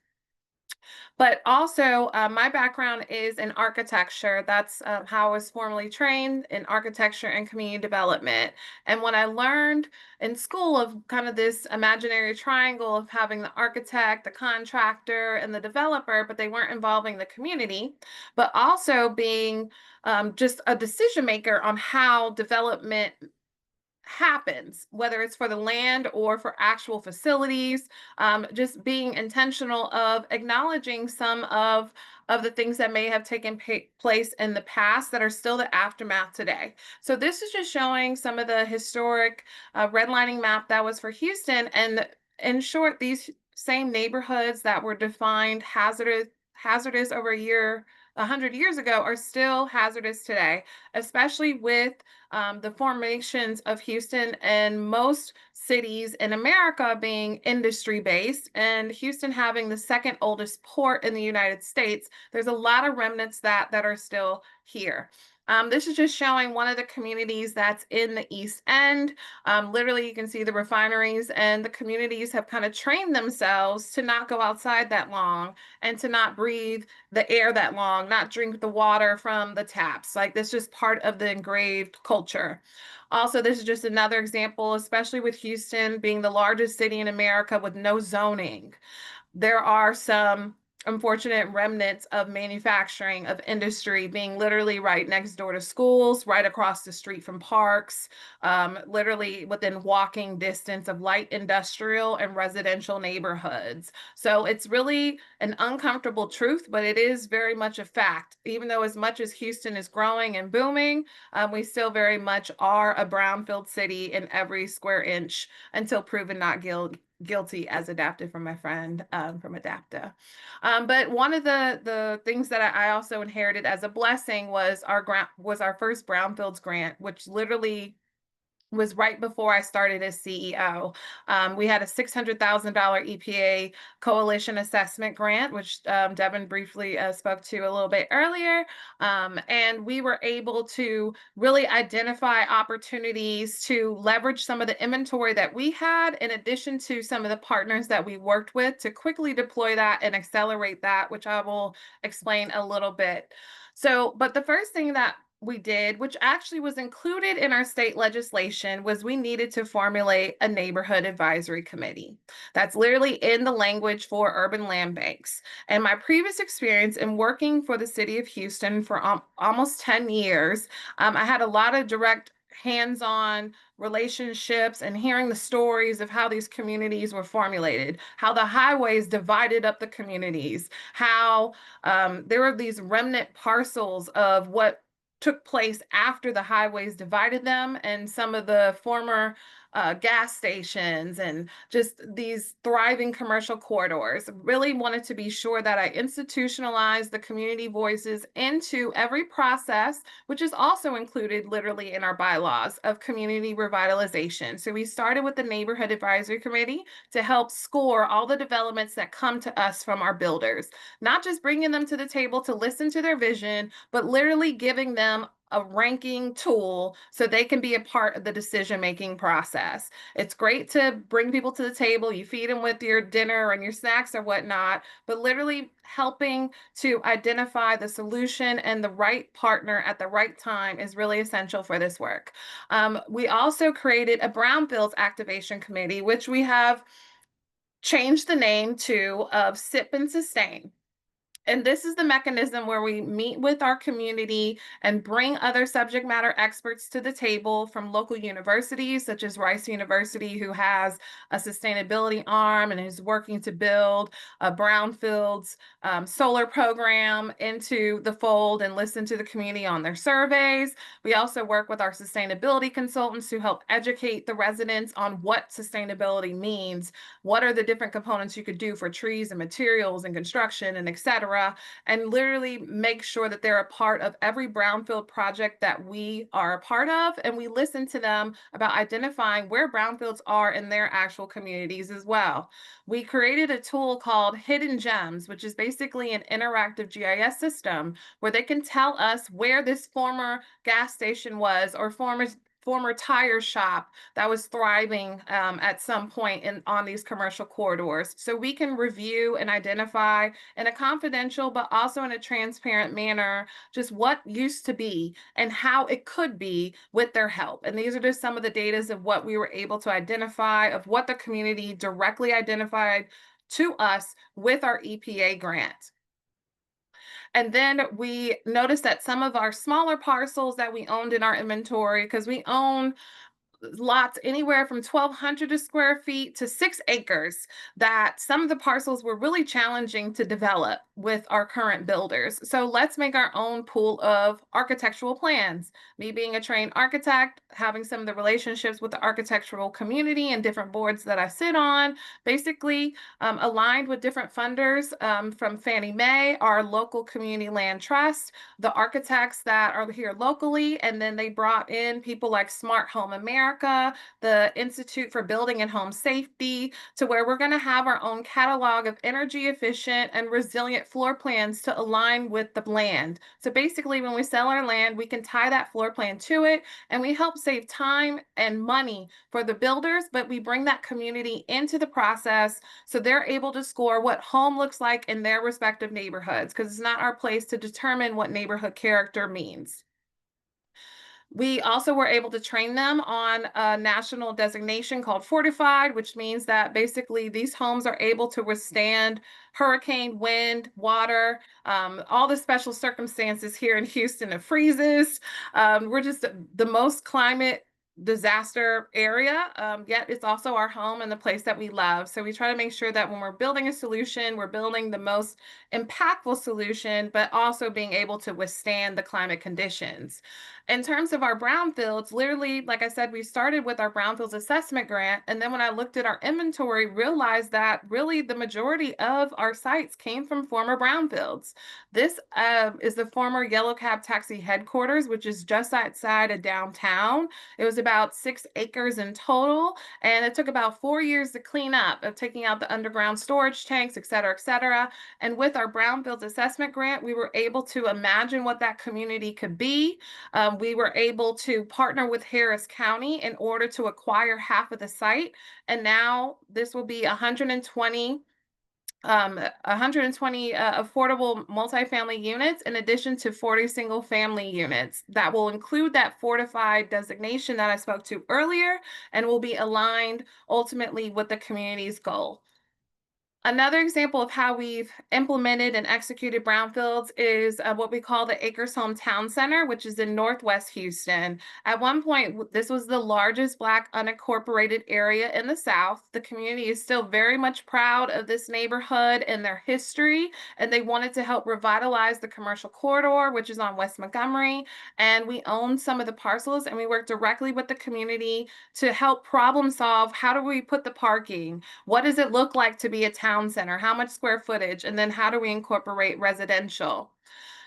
[SPEAKER 4] But also, my background is in architecture. That's how I was formally trained, in architecture and community development. And when I learned in school of kind of this imaginary triangle of having the architect, the contractor, and the developer, but they weren't involving the community, but also being just a decision maker on how development happens, whether it's for the land or for actual facilities, just being intentional of acknowledging some of the things that may have taken place in the past that are still the aftermath today. So this is just showing some of the historic redlining map that was for Houston. And in short, these same neighborhoods that were defined hazardous over 100 years ago are still hazardous today, especially with the formations of Houston and most cities in America being industry based, and Houston having the second oldest port in the United States. There's a lot of remnants that are still here. This is just showing one of the communities that's in the East End. Literally, you can see the refineries, and the communities have kind of trained themselves to not go outside that long and to not breathe the air that long, not drink the water from the taps. Like, this is just part of the engraved culture. Also, this is just another example, especially with Houston being the largest city in America with no zoning. There are some unfortunate remnants of manufacturing, of industry being literally right next door to schools, right across the street from parks, literally within walking distance of light industrial and residential neighborhoods. So it's really an uncomfortable truth, but it is very much a fact. Even though as much as Houston is growing and booming, we still very much are a brownfield city in every square inch until proven not guilty, as adapted from my friend from Adapta. But one of the things that I also inherited as a blessing was our first Brownfields grant, which literally was right before I started as CEO. We had a $600,000 EPA coalition assessment grant, which Devin briefly spoke to a little bit earlier. And we were able to really identify opportunities to leverage some of the inventory that we had, in addition to some of the partners that we worked with, to quickly deploy that and accelerate that, which I will explain a little bit. So, but the first thing that we did, which actually was included in our state legislation, was we needed to formulate a neighborhood advisory committee. That's literally in the language for urban land banks. And my previous experience in working for the city of Houston for almost 10 years, I had a lot of direct hands-on relationships and hearing the stories of how these communities were formulated, how the highways divided up the communities, how there were these remnant parcels of what took place after the highways divided them, and some of the former gas stations and just these thriving commercial corridors. Really wanted to be sure that I institutionalized the community voices into every process, which is also included literally in our bylaws of community revitalization. So we started with the Neighborhood Advisory Committee to help score all the developments that come to us from our builders, not just bringing them to the table to listen to their vision, but literally giving them a ranking tool so they can be a part of the decision-making process. It's great to bring people to the table, you feed them with your dinner and your snacks or whatnot, but literally helping to identify the solution and the right partner at the right time is really essential for this work. We also created a Brownfields Activation Committee, which we have changed the name to of SIP and Sustain. And this is the mechanism where we meet with our community and bring other subject matter experts to the table from local universities, such as Rice University, who has a sustainability arm and is working to build a Brownfields solar program into the fold and listen to the community on their surveys. We also work with our sustainability consultants who help educate the residents on what sustainability means, what are the different components you could do for trees and materials and construction and et cetera, and literally make sure that they're a part of every brownfield project that we are a part of. And we listen to them about identifying where brownfields are in their actual communities as well. We created a tool called Hidden Gems, which is basically an interactive GIS system where they can tell us where this former gas station was or former tire shop that was thriving at some point on these commercial corridors. So we can review and identify in a confidential, but also in a transparent manner, just what used to be and how it could be with their help. And these are just some of the data of what we were able to identify, of what the community directly identified to us with our EPA grant. And then we noticed that some of our smaller parcels that we owned in our inventory, because we own lots anywhere from 1,200 square feet to 6 acres, that some of the parcels were really challenging to develop with our current builders. So let's make our own pool of architectural plans. Me being a trained architect, having some of the relationships with the architectural community and different boards that I sit on, basically aligned with different funders from Fannie Mae, our local community land trust, the architects that are here locally, and then they brought in people like Smart Home America, the Institute for Building and Home Safety, to where we're going to have our own catalog of energy efficient and resilient floor plans to align with the land. So basically, when we sell our land, we can tie that floor plan to it, and we help save time and money for the builders, but we bring that community into the process so they're able to score what home looks like in their respective neighborhoods, because it's not our place to determine what neighborhood character means. We also were able to train them on a national designation called Fortified, which means that basically these homes are able to withstand hurricane, wind, water, all the special circumstances here in Houston. It freezes. We're just the most climate disaster area, yet it's also our home and the place that we love. So we try to make sure that when we're building a solution, we're building the most impactful solution, but also being able to withstand the climate conditions. In terms of our brownfields, literally, like I said, we started with our brownfields assessment grant. And then when I looked at our inventory, realized that really the majority of our sites came from former brownfields. This is the former Yellow Cab Taxi headquarters, which is just outside of downtown. It was about 6 acres in total, and it took about 4 years to clean up, of taking out the underground storage tanks, et cetera, et cetera. And with our brownfields assessment grant, we were able to imagine what that community could be. We were able to partner with Harris County in order to acquire half of the site. And now this will be 120 affordable multifamily units in addition to 40 single family units that will include that fortified designation that I spoke to earlier and will be aligned ultimately with the community's goal. Another example of how we've implemented and executed brownfields is what we call the Acres Home Town Center, which is in Northwest Houston. At one point, this was the largest Black unincorporated area in the South. The community is still very much proud of this neighborhood and their history, and they wanted to help revitalize the commercial corridor, which is on West Montgomery. And we own some of the parcels, and we work directly with the community to help problem solve. How do we put the parking? What does it look like to be a town center? How much square footage? And then how do we incorporate residential?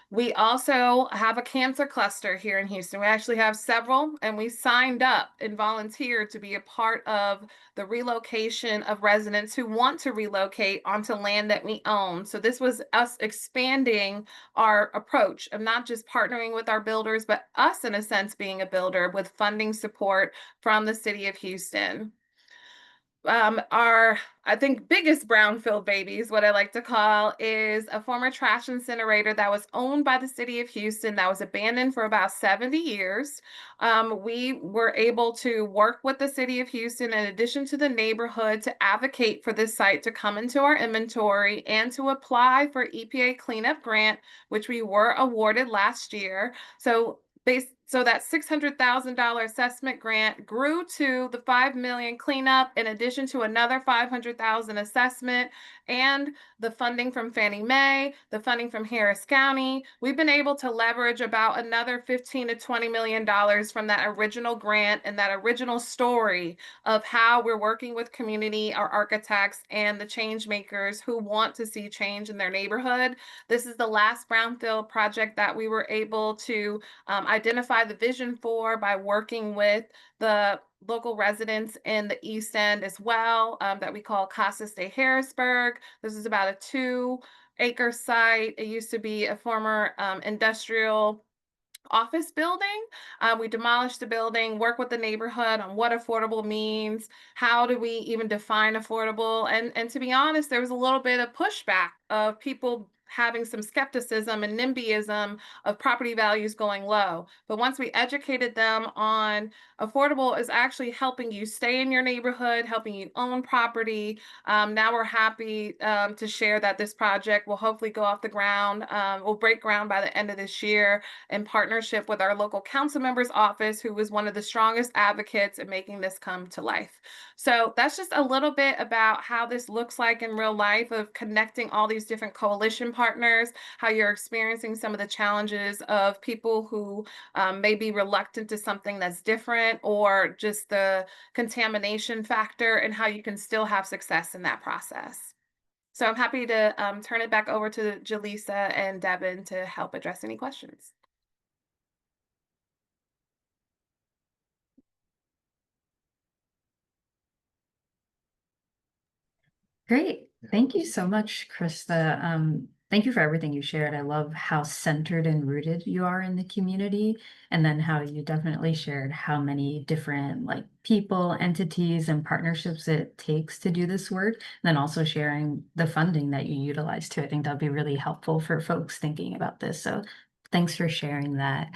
[SPEAKER 4] We also have a cancer cluster here in Houston. We actually have several, and we signed up and volunteered to be a part of the relocation of residents who want to relocate onto land that we own. So this was us expanding our approach of not just partnering with our builders, but us, in a sense, being a builder with funding support from the city of Houston. Our, I think, biggest brownfield babies, what I like to call, is a former trash incinerator that was owned by the city of Houston that was abandoned for about 70 years. We were able to work with the city of Houston, in addition to the neighborhood, to advocate for this site to come into our inventory and to apply for EPA cleanup grant, which we were awarded last year. So that $600,000 assessment grant grew to the $5 million cleanup, in addition to another $500,000 assessment, and the funding from Fannie Mae, the funding from Harris County. We've been able to leverage about another $15 to $20 million from that original grant and that original story of how we're working with community, our architects, and the change makers who want to see change in their neighborhood. This is the last brownfield project that we were able to identify the vision for by working with the local residents in the East End as well, that we call Casas de Harrisburg. This is about a 2-acre site. It used to be a former industrial office building. We demolished the building, work with the neighborhood on what affordable means, how do we even define affordable, and to be honest, there was a little bit of pushback of people having some skepticism and NIMBYism of property values going low. But once we educated them on affordable is actually helping you stay in your neighborhood, helping you own property. Now we're happy to share that this project will hopefully go off the ground. We'll break ground by the end of this year in partnership with our local council member's office, who was one of the strongest advocates in making this come to life. So that's just a little bit about how this looks like in real life, of connecting all these different coalition partners, how you're experiencing some of the challenges of people who may be reluctant to something that's different, or just the contamination factor, and how you can still have success in that process. So I'm happy to turn it back over to Jaleesa and Devin to help address any questions.
[SPEAKER 1] Great. Thank you so much, Krista. Thank you for everything you shared. I love how centered and rooted you are in the community, and then how you definitely shared how many different people, entities, and partnerships it takes to do this work. And then also sharing the funding that you utilize too. I think that'd be really helpful for folks thinking about this. So thanks for sharing that.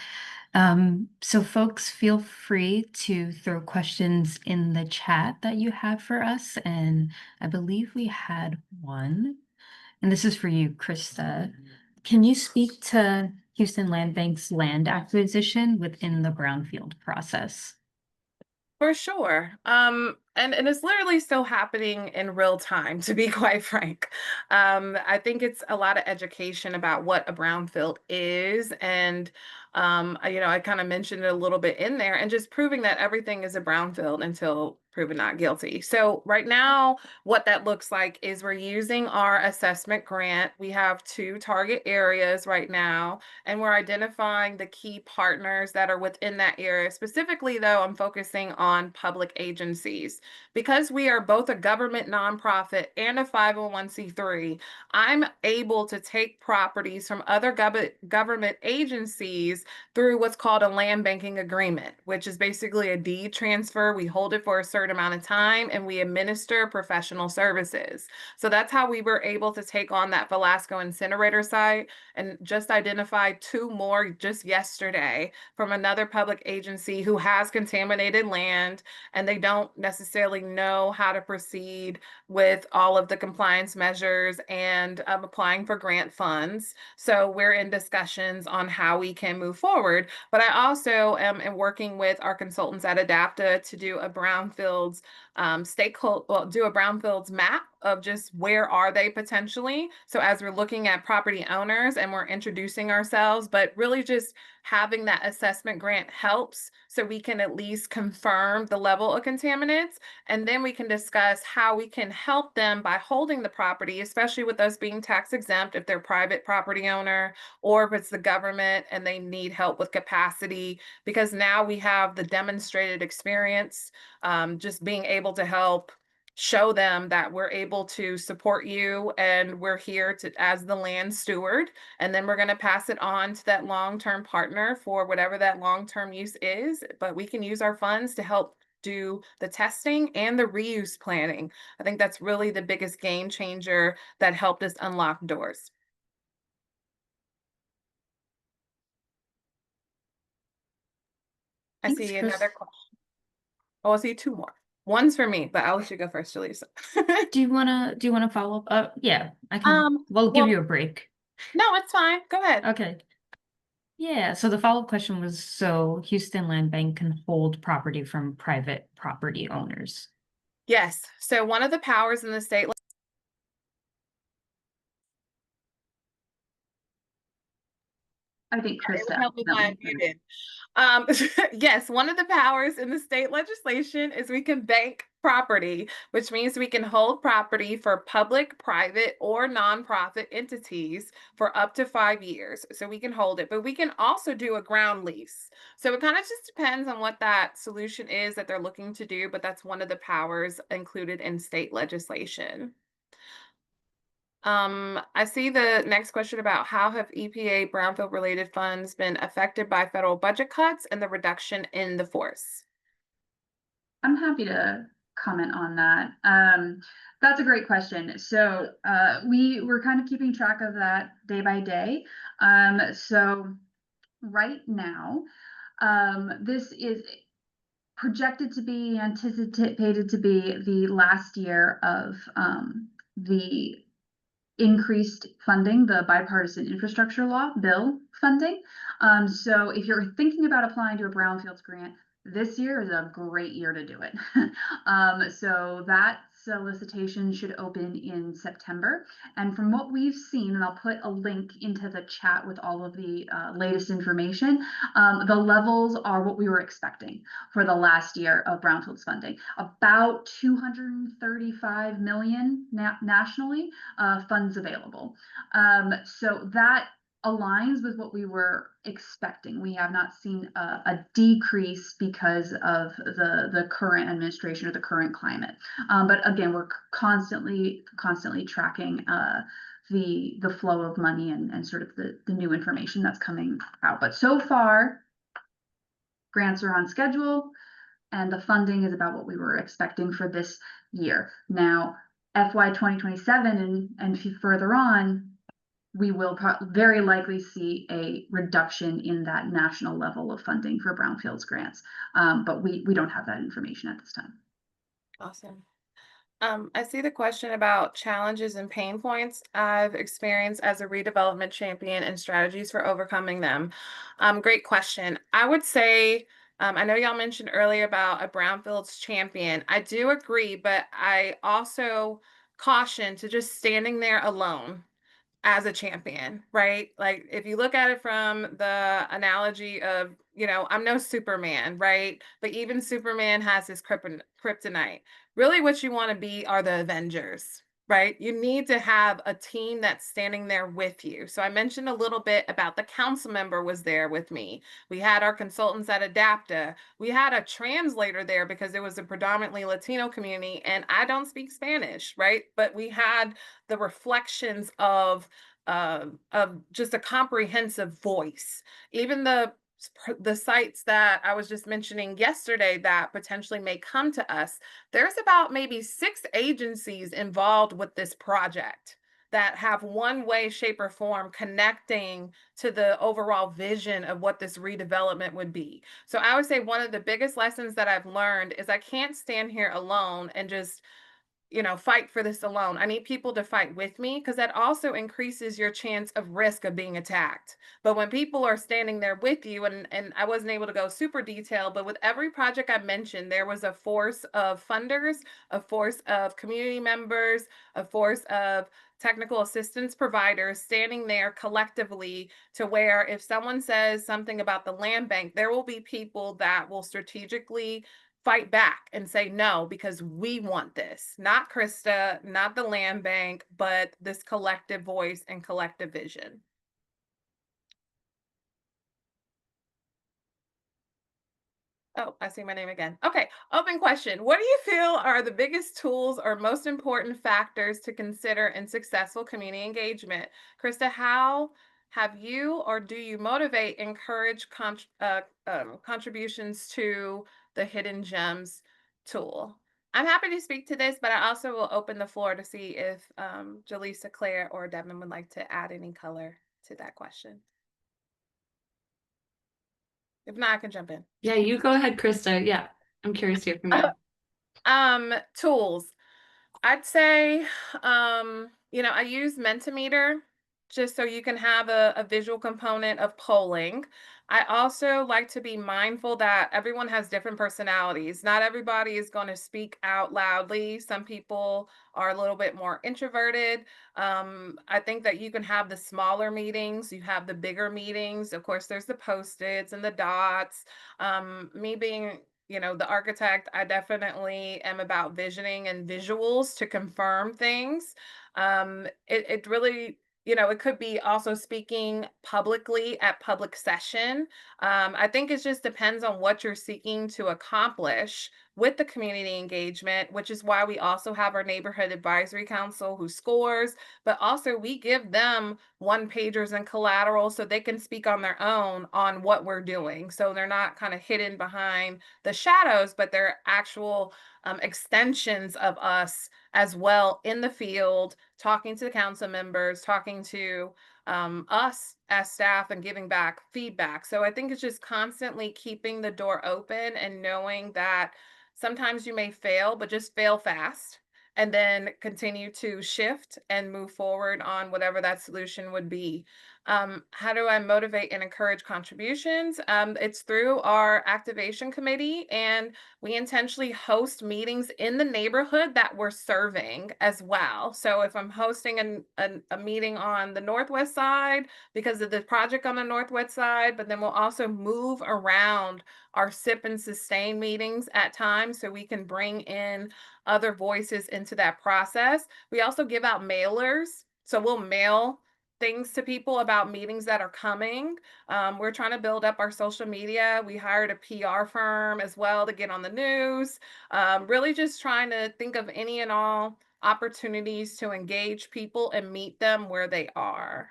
[SPEAKER 1] So folks, feel free to throw questions in the chat that you have for us. And I believe we had one, and this is for you, Krista. Can you speak to Houston Land Bank's land acquisition within the brownfield process?
[SPEAKER 4] For sure. And it's literally still happening in real time, to be quite frank. I think it's a lot of education about what a brownfield is. And, I kind of mentioned it a little bit in there, and just proving that everything is a brownfield until proven not guilty. So right now, what that looks like is we're using our assessment grant. We have 2 target areas right now, and we're identifying the key partners that are within that area. Specifically, though, I'm focusing on public agencies. Because we are both a government nonprofit and a 501c3, I'm able to take properties from other government agencies through what's called a land banking agreement, which is basically a deed transfer. We hold it for a certain amount of time, and we administer professional services. So that's how we were able to take on that Velasco incinerator site, and just identified 2 more just yesterday from another public agency who has contaminated land, and they don't necessarily necessarily know how to proceed with all of the compliance measures and applying for grant funds. So we're in discussions on how we can move forward. But I also am working with our consultants at Adapta to do a brownfields do a brownfields map of just where are they potentially. So as we're looking at property owners and we're introducing ourselves, but really just having that assessment grant helps so we can at least confirm the level of contaminants, and then we can discuss how we can help them by holding the property, especially with us being tax exempt if they're private property owner or if it's the government and they need help with capacity, because now we have the demonstrated experience, just being able to help show them that we're able to support you and we're here to as the land steward, and then we're going to pass it on to that long-term partner for whatever that long-term use is, but we can use our funds to help do the testing and the reuse planning. I think that's really the biggest game changer that helped us unlock doors. I
[SPEAKER 1] Thanks,
[SPEAKER 4] see
[SPEAKER 1] Chris.
[SPEAKER 4] another question. Oh, I see two more. One's for me, but I'll let you go first, Jaleesa.
[SPEAKER 1] Do you wanna follow up? Yeah, I can. We'll give
[SPEAKER 4] well,
[SPEAKER 1] you a break.
[SPEAKER 4] no, it's fine. Go ahead.
[SPEAKER 1] Okay. Yeah, so the follow-up question was, so Houston Land Bank can hold property from private property owners.
[SPEAKER 4] Yes. So one of the powers in the state.
[SPEAKER 3] I think
[SPEAKER 4] It would
[SPEAKER 3] Krista.
[SPEAKER 4] help if
[SPEAKER 3] No,
[SPEAKER 4] I unmuted. Yes, one of the powers in the state legislation is we can bank property, which means we can hold property for public, private, or nonprofit entities for up to 5 years. So we can hold it, but we can also do a ground lease. So it kind of just depends on what that solution is that they're looking to do, but that's one of the powers included in state legislation. I see the next question about how have EPA brownfield related funds been affected by federal budget cuts and the reduction in the force?
[SPEAKER 3] I'm happy to comment on that. That's a great question. So we were kind of keeping track of that day by day. So right now, this is projected to be anticipated to be the last year of the increased funding, the bipartisan infrastructure law bill funding. So if you're thinking about applying to a brownfields grant, this year is a great year to do it. So that solicitation should open in September. And from what we've seen, and I'll put a link into the chat with all of the latest information, the levels are what we were expecting for the last year of brownfields funding. About 235 million nationally, funds available. So that aligns with what we were expecting. We have not seen a decrease because of the current administration or the current climate. But again, we're constantly tracking the flow of money and sort of the new information that's coming out. But so far, grants are on schedule and the funding is about what we were expecting for this year. Now, FY 2027 and further on, we will very likely see a reduction in that national level of funding for brownfields grants. But we don't have that information at this time.
[SPEAKER 4] Awesome. I see the question about challenges and pain points I've experienced as a redevelopment champion and strategies for overcoming them. Great question. I would say, I know y'all mentioned earlier about a brownfields champion. I do agree, but I also caution to just standing there alone as a champion, right? Like if you look at it from the analogy of, I'm no Superman, right? But even Superman has his kryptonite. Really what you want to be are the Avengers, right? You need to have a team that's standing there with you. So I mentioned a little bit about the council member was there with me. We had our consultants at Adapta. We had a translator there because it was a predominantly Latino community and I don't speak Spanish, right? But we had the reflections of just a comprehensive voice. Even the sites that I was just mentioning yesterday that potentially may come to us, there's about maybe 6 agencies involved with this project. that have one way, shape, or form connecting to the overall vision of what this redevelopment would be. So I would say one of the biggest lessons that I've learned is I can't stand here alone and just fight for this alone. I need people to fight with me because that also increases your chance of risk of being attacked. But when people are standing there with you, and I wasn't able to go super detailed, but with every project I mentioned, there was a force of funders, a force of community members, a force of technical assistance providers standing there collectively to where if someone says something about the land bank, there will be people that will strategically fight back and say no because we want this, not Krista, not the land bank, but this collective voice and collective vision. Oh, I see my name again. Okay, open question. What do you feel are the biggest tools or most important factors to consider in successful community engagement? Krista, how have you or do you motivate, encourage contributions to the Hidden Gems tool? I'm happy to speak to this, but I also will open the floor to see if Jaleesa, Claire, or Devin would like to add any color to that question. If not, I can jump in.
[SPEAKER 2] Yeah, you go ahead, Krista. Yeah, I'm curious to hear from you.
[SPEAKER 4] Tools. I'd say, I use Mentimeter just so you can have a visual component of polling. I also like to be mindful that everyone has different personalities. Not everybody is going to speak out loudly. Some people are a little bit more introverted. I think that you can have the smaller meetings, you have the bigger meetings. Of course, there's the post-its and the dots. Me being the architect, I definitely am about visioning and visuals to confirm things. It really, it could be also speaking publicly at public session. I think it just depends on what you're seeking to accomplish with the community engagement, which is why we also have our neighborhood advisory council who scores, but also we give them one pagers and collateral so they can speak on their own on what we're doing. So they're not kind of hidden behind the shadows, but they're actual extensions of us as well in the field, talking to the council members, talking to us as staff and giving back feedback. So I think it's just constantly keeping the door open and knowing that sometimes you may fail, but just fail fast and then continue to shift and move forward on whatever that solution would be. How do I motivate and encourage contributions? It's through our activation committee, and we intentionally host meetings in the neighborhood that we're serving as well. So if I'm hosting a meeting on the Northwest side because of the project on the Northwest side, but then we'll also move around our sip and sustain meetings at times so we can bring in other voices into that process. We also give out mailers. So we'll mail things to people about meetings that are coming. We're trying to build up our social media. We hired a PR firm as well to get on the news. Really just trying to think of any and all opportunities to engage people and meet them where they are.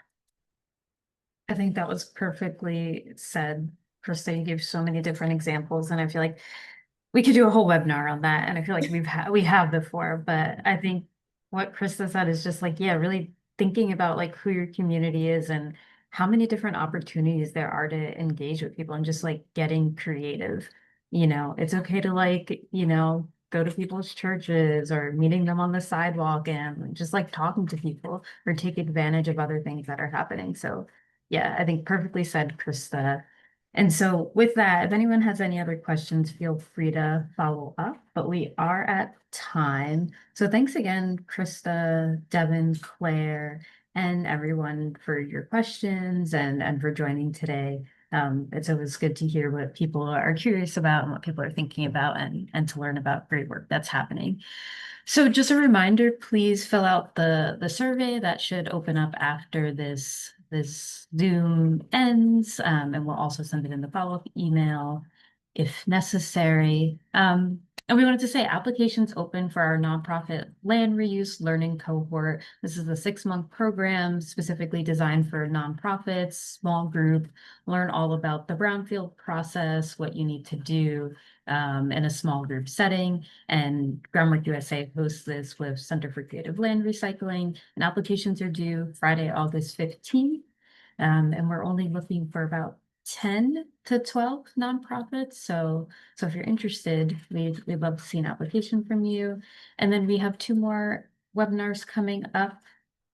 [SPEAKER 1] I think that was perfectly said, Krista. You gave so many different examples, and I feel like we could do a whole webinar on that. And I feel like we have before, but I think what Krista said is just like, yeah, really thinking about like who your community is and how many different opportunities there are to engage with people and just like getting creative. It's okay to like, go to people's churches or meeting them on the sidewalk and just like talking to people or take advantage of other things that are happening. So yeah, I think perfectly said, Krista. And so with that, if anyone has any other questions, feel free to follow up, but we are at time. So thanks again, Krista, Devin, Claire, and everyone for your questions and for joining today. It's always good to hear what people are curious about and what people are thinking about and to learn about great work that's happening. So just a reminder, please fill out the survey that should open up after this Zoom ends, and we'll also send it in the follow-up email if necessary. And we wanted to say applications open for our nonprofit land reuse learning cohort. This is a 6-month program specifically designed for nonprofits, small group, learn all about the Brownfield process, what you need to do in a small group setting. And Groundwork USA hosts this with Center for Creative Land Recycling, and applications are due Friday, August 15th. And we're only looking for about 10 to 12 nonprofits. So if you're interested, we'd love to see an application from you. And then we have 2 more webinars coming up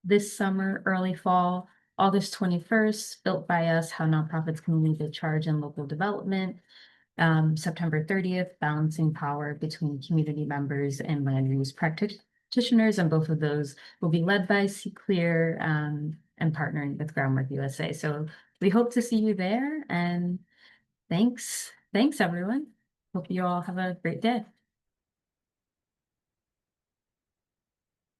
[SPEAKER 1] this summer, early fall, August 21st, Built by Us, How Nonprofits Can Lead the Charge in Local Development. September 30th, Balancing Power Between Community Members and Land Reuse Practitioners. And both of those will be led by Clear and partnering with Groundwork USA. So we hope to see you there, and thanks everyone. Hope you all have a great day.